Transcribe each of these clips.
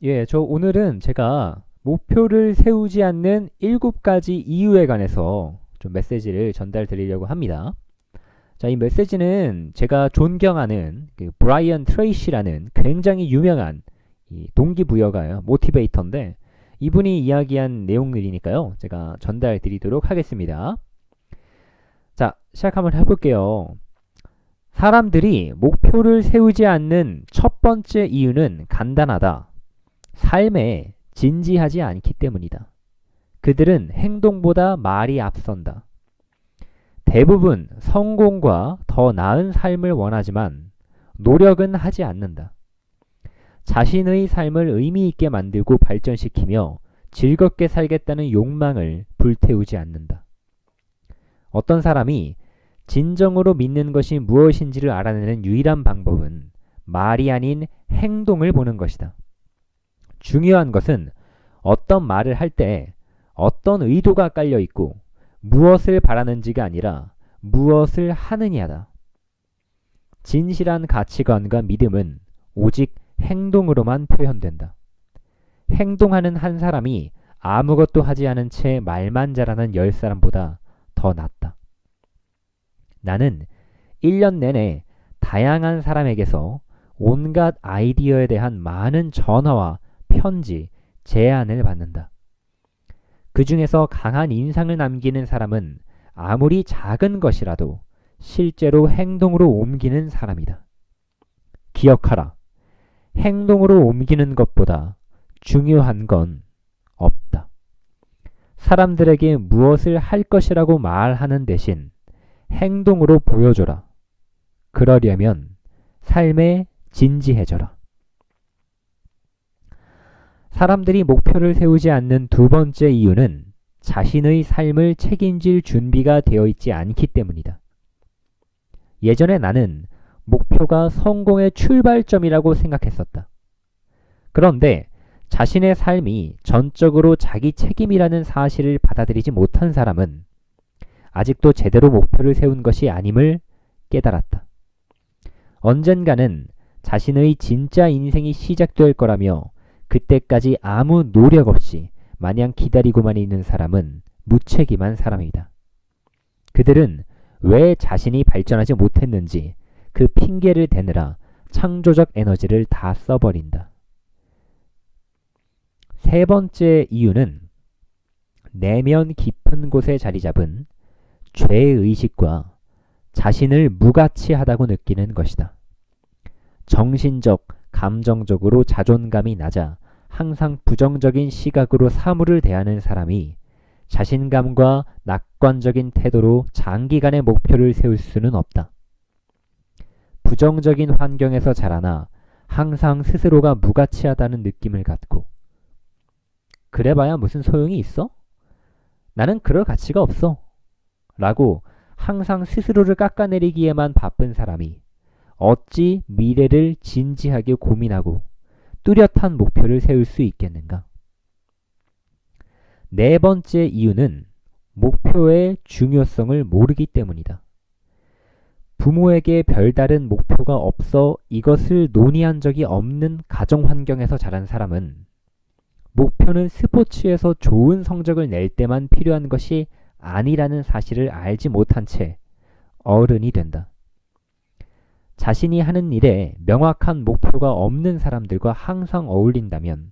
예, 저 오늘은 제가 목표를 세우지 않는 7가지 이유에 관해서 좀 메시지를 전달 드리려고 합니다. 자, 이 메시지는 제가 존경하는 그 브라이언 트레이시라는 굉장히 유명한 이 동기부여가요. 모티베이터인데 이분이 이야기한 내용들이니까요. 제가 전달 드리도록 하겠습니다. 자, 시작 한번 해볼게요. 사람들이 목표를 세우지 않는 첫 번째 이유는 간단하다. 삶에 진지하지 않기 때문이다. 그들은 행동보다 말이 앞선다. 대부분 성공과 더 나은 삶을 원하지만 노력은 하지 않는다. 자신의 삶을 의미 있게 만들고 발전시키며 즐겁게 살겠다는 욕망을 불태우지 않는다. 어떤 사람이 진정으로 믿는 것이 무엇인지를 알아내는 유일한 방법은 말이 아닌 행동을 보는 것이다. 중요한 것은 어떤 말을 할 때 어떤 의도가 깔려 있고 무엇을 바라는지가 아니라 무엇을 하느냐다. 진실한 가치관과 믿음은 오직 행동으로만 표현된다. 행동하는 한 사람이 아무것도 하지 않은 채 말만 잘하는 10사람보다 더 낫다. 나는 1년 내내 다양한 사람에게서 온갖 아이디어에 대한 많은 전화와 편지, 제안을 받는다. 그 중에서 강한 인상을 남기는 사람은 아무리 작은 것이라도 실제로 행동으로 옮기는 사람이다. 기억하라. 행동으로 옮기는 것보다 중요한 건 없다. 사람들에게 무엇을 할 것이라고 말하는 대신 행동으로 보여줘라. 그러려면 삶에 진지해져라. 사람들이 목표를 세우지 않는 두 번째 이유는 자신의 삶을 책임질 준비가 되어 있지 않기 때문이다. 예전에 나는 목표가 성공의 출발점이라고 생각했었다. 그런데 자신의 삶이 전적으로 자기 책임이라는 사실을 받아들이지 못한 사람은 아직도 제대로 목표를 세운 것이 아님을 깨달았다. 언젠가는 자신의 진짜 인생이 시작될 거라며 그때까지 아무 노력 없이 마냥 기다리고만 있는 사람은 무책임한 사람이다. 그들은 왜 자신이 발전하지 못했는지 그 핑계를 대느라 창조적 에너지를 다 써버린다. 세 번째 이유는 내면 깊은 곳에 자리 잡은 죄의식과 자신을 무가치하다고 느끼는 것이다. 정신적, 감정적으로 자존감이 낮아 항상 부정적인 시각으로 사물을 대하는 사람이 자신감과 낙관적인 태도로 장기간의 목표를 세울 수는 없다. 부정적인 환경에서 자라나 항상 스스로가 무가치하다는 느낌을 갖고 그래봐야 무슨 소용이 있어? 나는 그럴 가치가 없어. 라고 항상 스스로를 깎아내리기에만 바쁜 사람이 어찌 미래를 진지하게 고민하고 뚜렷한 목표를 세울 수 있겠는가? 네 번째 이유는 목표의 중요성을 모르기 때문이다. 부모에게 별다른 목표가 없어 이것을 논의한 적이 없는 가정 환경에서 자란 사람은 목표는 스포츠에서 좋은 성적을 낼 때만 필요한 것이 아니라는 사실을 알지 못한 채 어른이 된다. 자신이 하는 일에 명확한 목표가 없는 사람들과 항상 어울린다면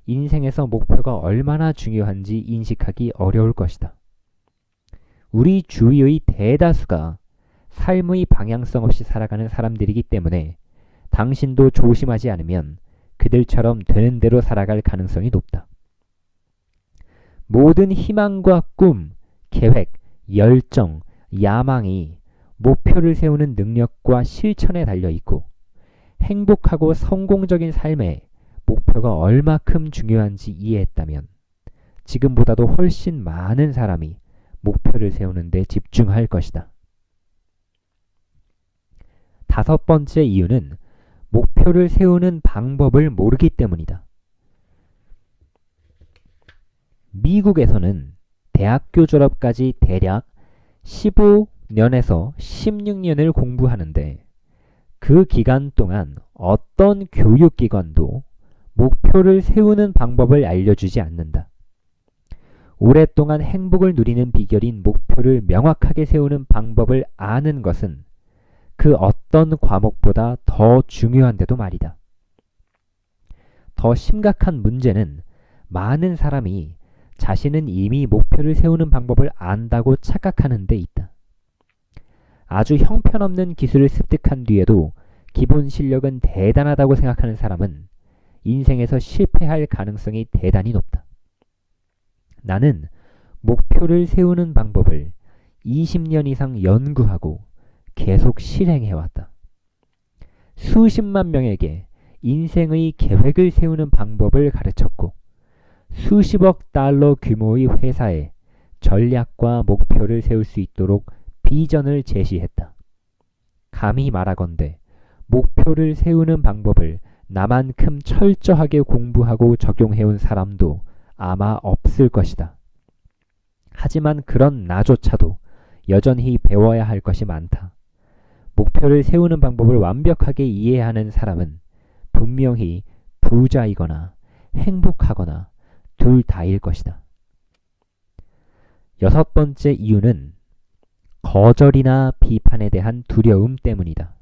인생에서 목표가 얼마나 중요한지 인식하기 어려울 것이다. 우리 주위의 대다수가 삶의 방향성 없이 살아가는 사람들이기 때문에 당신도 조심하지 않으면 그들처럼 되는 대로 살아갈 가능성이 높다. 모든 희망과 꿈, 계획, 열정, 야망이 목표를 세우는 능력과 실천에 달려있고 행복하고 성공적인 삶에 목표가 얼마큼 중요한지 이해했다면 지금보다도 훨씬 많은 사람이 목표를 세우는 데 집중할 것이다. 다섯 번째 이유는 목표를 세우는 방법을 모르기 때문이다. 미국에서는 대학교 졸업까지 대략 15년에서 16년을 공부하는데 그 기간 동안 어떤 교육기관도 목표를 세우는 방법을 알려주지 않는다. 오랫동안 행복을 누리는 비결인 목표를 명확하게 세우는 방법을 아는 것은 그 어떤 과목보다 더 중요한데도 말이다. 더 심각한 문제는 많은 사람이 자신은 이미 목표를 세우는 방법을 안다고 착각하는 데 있다. 아주 형편없는 기술을 습득한 뒤에도 기본 실력은 대단하다고 생각하는 사람은 인생에서 실패할 가능성이 대단히 높다. 나는 목표를 세우는 방법을 20년 이상 연구하고 계속 실행해왔다. 수십만 명에게 인생의 계획을 세우는 방법을 가르쳤고 수십억 달러 규모의 회사에 전략과 목표를 세울 수 있도록 비전을 제시했다. 감히 말하건대 목표를 세우는 방법을 나만큼 철저하게 공부하고 적용해온 사람도 아마 없을 것이다. 하지만 그런 나조차도 여전히 배워야 할 것이 많다. 목표를 세우는 방법을 완벽하게 이해하는 사람은 분명히 부자이거나 행복하거나 둘 다일 것이다. 여섯 번째 이유는 거절이나 비판에 대한 두려움 때문이다.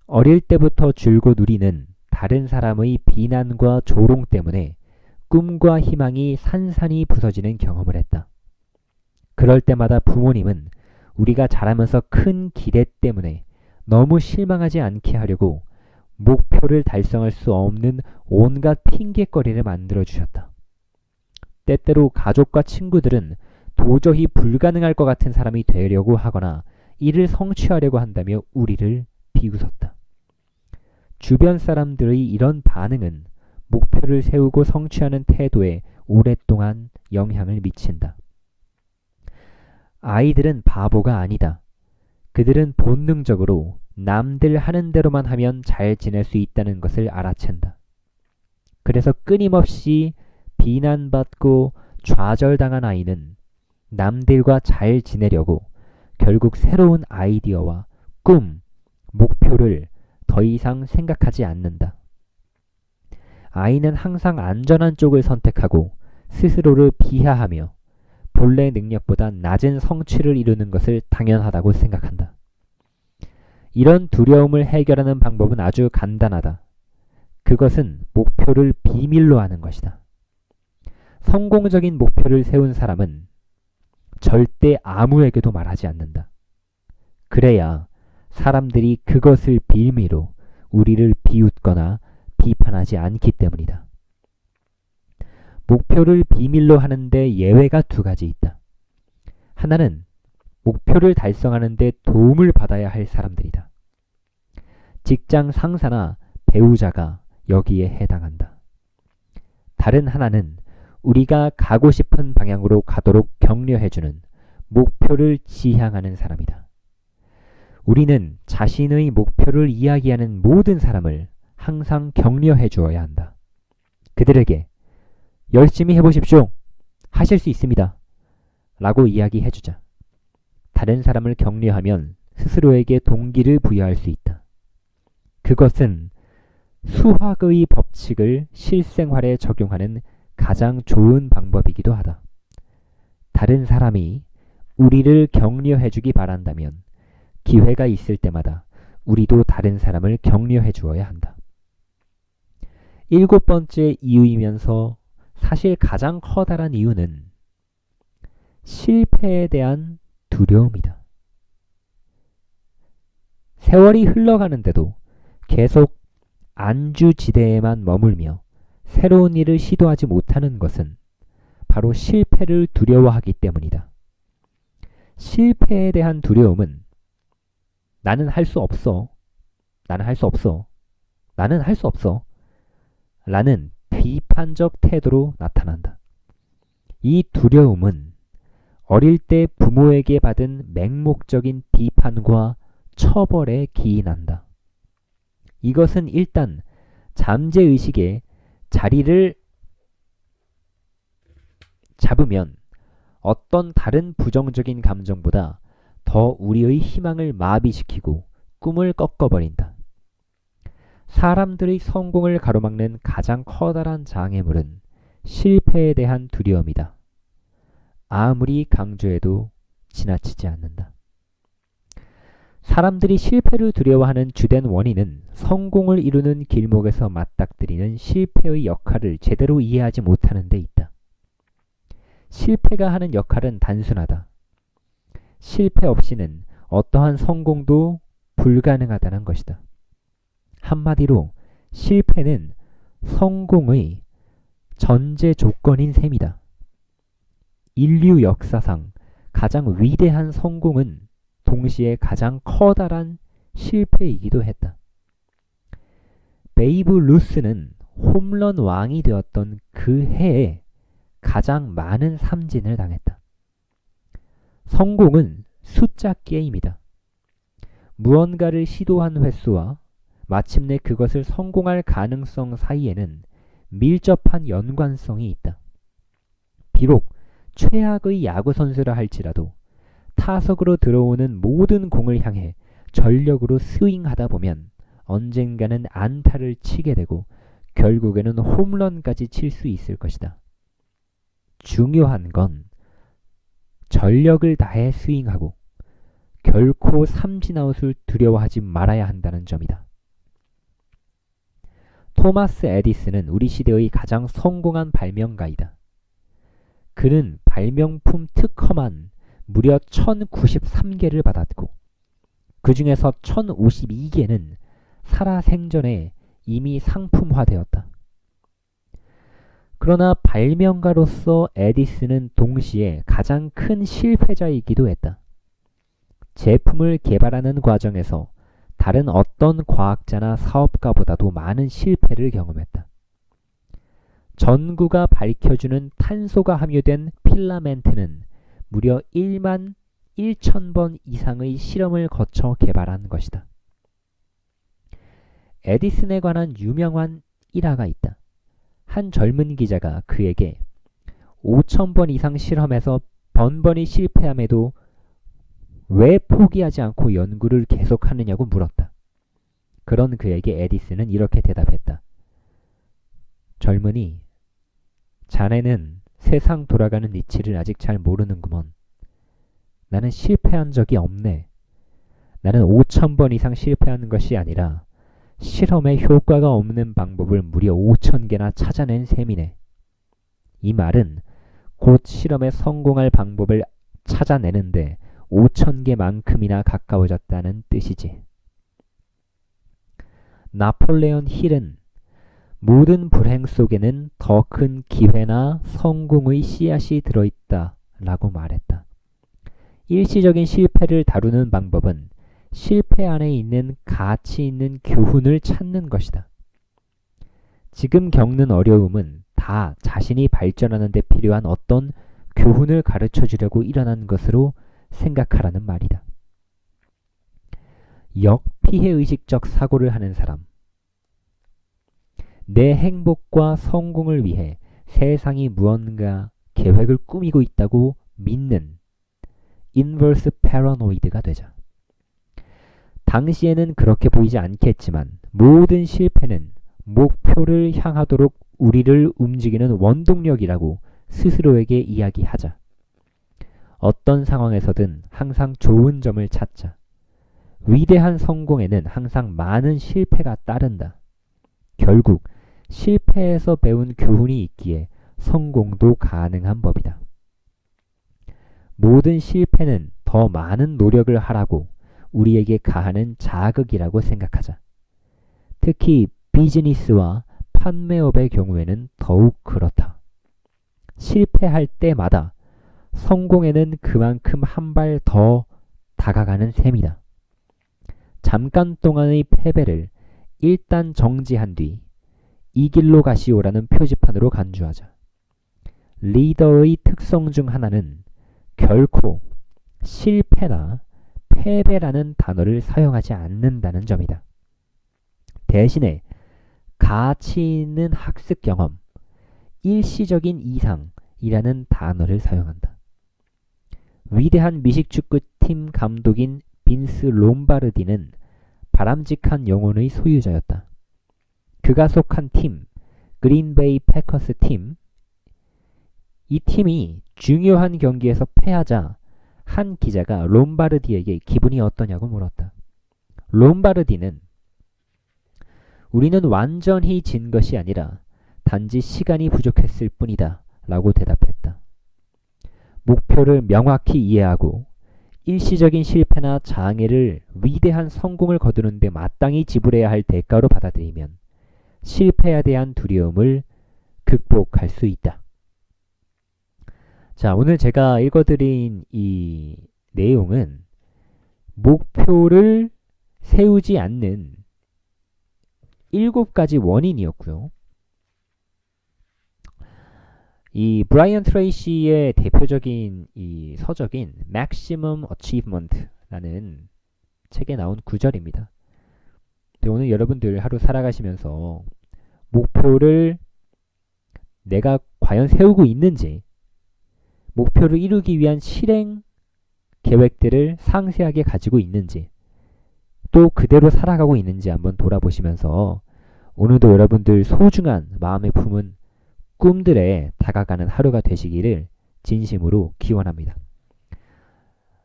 어릴 때부터 줄곧 우리는 다른 사람의 비난과 조롱 때문에 꿈과 희망이 산산이 부서지는 경험을 했다. 그럴 때마다 부모님은 우리가 자라면서 큰 기대 때문에 너무 실망하지 않게 하려고 목표를 달성할 수 없는 온갖 핑곗거리를 만들어 주셨다. 때때로 가족과 친구들은 도저히 불가능할 것 같은 사람이 되려고 하거나 이를 성취하려고 한다며 우리를 비웃었다. 주변 사람들의 이런 반응은 목표를 세우고 성취하는 태도에 오랫동안 영향을 미친다. 아이들은 바보가 아니다. 그들은 본능적으로 남들 하는 대로만 하면 잘 지낼 수 있다는 것을 알아챈다. 그래서 끊임없이 비난받고 좌절당한 아이는 남들과 잘 지내려고 결국 새로운 아이디어와 꿈, 목표를 더 이상 생각하지 않는다. 아이는 항상 안전한 쪽을 선택하고 스스로를 비하하며 본래 능력보다 낮은 성취를 이루는 것을 당연하다고 생각한다. 이런 두려움을 해결하는 방법은 아주 간단하다. 그것은 목표를 비밀로 하는 것이다. 성공적인 목표를 세운 사람은 절대 아무에게도 말하지 않는다. 그래야 사람들이 그것을 빌미로 우리를 비웃거나 비판하지 않기 때문이다. 목표를 비밀로 하는데 예외가 두 가지 있다. 하나는 목표를 달성하는 데 도움을 받아야 할 사람들이다. 직장 상사나 배우자가 여기에 해당한다. 다른 하나는 우리가 가고 싶은 방향으로 가도록 격려해주는 목표를 지향하는 사람이다. 우리는 자신의 목표를 이야기하는 모든 사람을 항상 격려해 주어야 한다. 그들에게 열심히 해보십시오. 하실 수 있습니다. 라고 이야기해주자. 다른 사람을 격려하면 스스로에게 동기를 부여할 수 있다. 그것은 수학의 법칙을 실생활에 적용하는 가장 좋은 방법이기도 하다. 다른 사람이 우리를 격려해주기 바란다면 기회가 있을 때마다 우리도 다른 사람을 격려해 주어야 한다. 일곱 번째 이유이면서 사실 가장 커다란 이유는 실패에 대한 두려움이다. 세월이 흘러가는데도 계속 안주지대에만 머물며 새로운 일을 시도하지 못하는 것은 바로 실패를 두려워하기 때문이다. 실패에 대한 두려움은 나는 할 수 없어. 나는 할 수 없어. 나는 할 수 없어. 라는 비판적 태도로 나타난다. 이 두려움은 어릴 때 부모에게 받은 맹목적인 비판과 처벌에 기인한다. 이것은 일단 잠재의식에 자리를 잡으면 어떤 다른 부정적인 감정보다 더 우리의 희망을 마비시키고 꿈을 꺾어버린다. 사람들의 성공을 가로막는 가장 커다란 장애물은 실패에 대한 두려움이다. 아무리 강조해도 지나치지 않는다. 사람들이 실패를 두려워하는 주된 원인은 성공을 이루는 길목에서 맞닥뜨리는 실패의 역할을 제대로 이해하지 못하는 데 있다. 실패가 하는 역할은 단순하다. 실패 없이는 어떠한 성공도 불가능하다는 것이다. 한마디로 실패는 성공의 전제 조건인 셈이다. 인류 역사상 가장 위대한 성공은 동시에 가장 커다란 실패이기도 했다. 베이브 루스는 홈런 왕이 되었던 그 해에 가장 많은 삼진을 당했다. 성공은 숫자 게임이다. 무언가를 시도한 횟수와 마침내 그것을 성공할 가능성 사이에는 밀접한 연관성이 있다. 비록 최악의 야구 선수라 할지라도 타석으로 들어오는 모든 공을 향해 전력으로 스윙하다 보면 언젠가는 안타를 치게 되고 결국에는 홈런까지 칠 수 있을 것이다. 중요한 건 전력을 다해 스윙하고 결코 삼진아웃을 두려워하지 말아야 한다는 점이다. 토마스 에디슨은 우리 시대의 가장 성공한 발명가이다. 그는 발명품 특허만 무려 1093개를 받았고 그 중에서 1052개는 살아생전에 이미 상품화되었다. 그러나 발명가로서 에디슨은 동시에 가장 큰 실패자이기도 했다. 제품을 개발하는 과정에서 다른 어떤 과학자나 사업가보다도 많은 실패를 경험했다. 전구가 밝혀주는 탄소가 함유된 필라멘트는 무려 1만 1,000번 이상의 실험을 거쳐 개발한 것이다. 에디슨에 관한 유명한 일화가 있다. 한 젊은 기자가 그에게 5,000번 이상 실험해서 번번이 실패함에도 왜 포기하지 않고 연구를 계속하느냐고 물었다. 그런 그에게 에디슨은 이렇게 대답했다. 젊은이, 자네는 세상 돌아가는 이치를 아직 잘 모르는구먼. 나는 실패한 적이 없네. 나는 5,000번 이상 실패하는 것이 아니라 실험에 효과가 없는 방법을 무려 5,000개나 찾아낸 셈이네. 이 말은 곧 실험에 성공할 방법을 찾아내는데 5,000개만큼이나 가까워졌다는 뜻이지. 나폴레온 힐은 모든 불행 속에는 더 큰 기회나 성공의 씨앗이 들어있다 라고 말했다. 일시적인 실패를 다루는 방법은 실패 안에 있는 가치 있는 교훈을 찾는 것이다. 지금 겪는 어려움은 다 자신이 발전하는 데 필요한 어떤 교훈을 가르쳐 주려고 일어난 것으로 생각하라는 말이다. 역피해의식적 사고를 하는 사람. 내 행복과 성공을 위해 세상이 무언가 계획을 꾸미고 있다고 믿는 인버스 패러노이드가 되자. 당시에는 그렇게 보이지 않겠지만 모든 실패는 목표를 향하도록 우리를 움직이는 원동력이라고 스스로에게 이야기하자. 어떤 상황에서든 항상 좋은 점을 찾자. 위대한 성공에는 항상 많은 실패가 따른다. 결국 실패에서 배운 교훈이 있기에 성공도 가능한 법이다. 모든 실패는 더 많은 노력을 하라고 우리에게 가하는 자극이라고 생각하자. 특히 비즈니스와 판매업의 경우에는 더욱 그렇다. 실패할 때마다 성공에는 그만큼 한 발 더 다가가는 셈이다. 잠깐 동안의 패배를 일단 정지한 뒤 이 길로 가시오라는 표지판으로 간주하자. 리더의 특성 중 하나는 결코 실패나 패배라는 단어를 사용하지 않는다는 점이다. 대신에 가치 있는 학습 경험, 일시적인 이상이라는 단어를 사용한다. 위대한 미식축구팀 감독인 빈스 롬바르디는 바람직한 영혼의 소유자였다. 그가 속한 팀, 그린베이 패커스 팀, 이 팀이 중요한 경기에서 패하자 한 기자가 롬바르디에게 기분이 어떠냐고 물었다. 롬바르디는 우리는 완전히 진 것이 아니라 단지 시간이 부족했을 뿐이다 라고 대답했다. 목표를 명확히 이해하고 일시적인 실패나 장애를 위대한 성공을 거두는 데 마땅히 지불해야 할 대가로 받아들이면 실패에 대한 두려움을 극복할 수 있다. 자, 오늘 제가 읽어드린 이 내용은 목표를 세우지 않는 7가지 원인이었고요. 이 브라이언 트레이시의 대표적인 이 서적인 Maximum Achievement라는 책에 나온 구절입니다. 오늘 여러분들 하루 살아가시면서 목표를 내가 과연 세우고 있는지, 목표를 이루기 위한 실행 계획들을 상세하게 가지고 있는지, 또 그대로 살아가고 있는지 한번 돌아보시면서 오늘도 여러분들 소중한 마음에 품은 꿈들에 다가가는 하루가 되시기를 진심으로 기원합니다.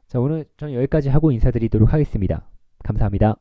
자, 오늘 저는 여기까지 하고 인사드리도록 하겠습니다. 감사합니다.